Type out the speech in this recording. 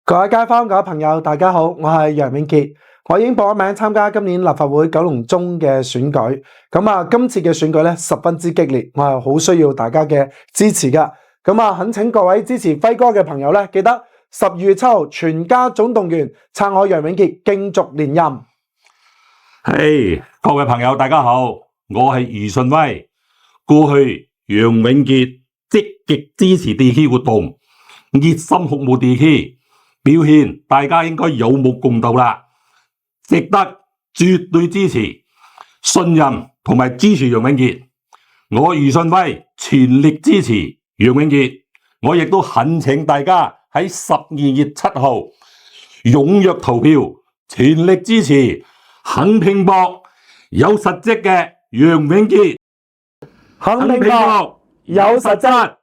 各位街坊、各位朋友，大家好，我係楊永傑，我已經報咗名參加今年立法會九龍中嘅選舉。今次嘅選舉咧十分之激烈，我係好需要大家嘅支持噶。懇請各位支持輝哥嘅朋友咧，記得12月7號全家總動員撐我楊永傑競逐連任。各位朋友大家好，我係余順威。過去楊永傑積極支持地區活動，熱心服務地區，表現大家應該有目共睹啦，值得絕對支持、信任同埋支持楊永傑。我余順威全力支持楊永傑，我亦都懇請大家喺12月7號踴躍投票，全力支持肯拼搏有實績嘅楊永傑。肯拼搏有實質。